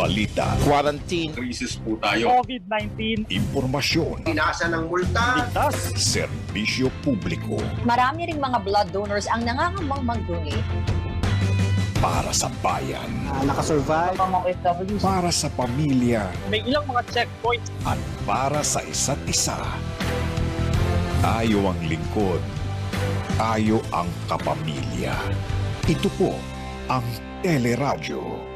balita, Quarantine. Krisis po tayo. COVID-19. impormasyon, Tinasa ng multa. Ligtas. serbisyo publiko Marami ring mga blood donors ang nangangambang mag-donate. para sa bayan, Nakasurvive. para sa pamilya May ilang mga checkpoints. at para sa isa't isa. Tayo ang lingkod, tayo ang kapamilya. Ito po ang Teleradyo.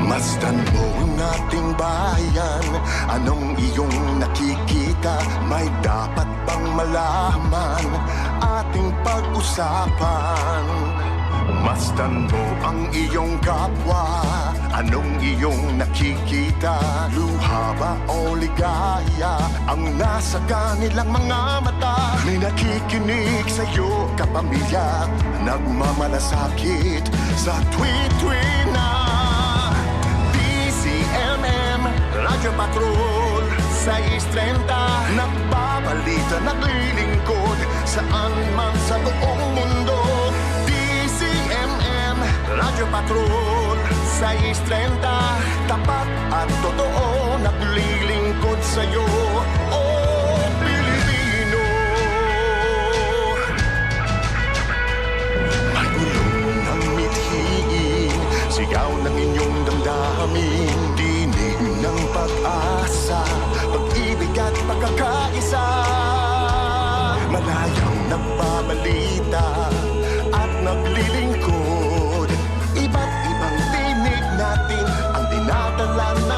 Masdan mo ang ating bayan. Anong iyong nakikita? May dapat bang malaman? Ating pag-usapan. Masdan mo ang iyong kapwa. Anong iyong nakikita? Luha ba o ligaya? Ang nasa kanilang mga mata. May nakikinig sa'yo, kapamilya. Nagmamalasakit sa tweet-tweet na Radyo Patrol 630. Nagbabalita, naglilingkod saan man sa buong mundo. DCMM Radyo Patrol 630. Tapat at totoo, naglilingkod sa'yo. Oh, Pilipino. Magulong ng mithiin, sigaw ng inyong damdamin. Ng pag-asa, pag-ibig at pagkakaisa. Malayang nagbabalita at naglilingkod. Iba't ibang tinig natin ang dinadala na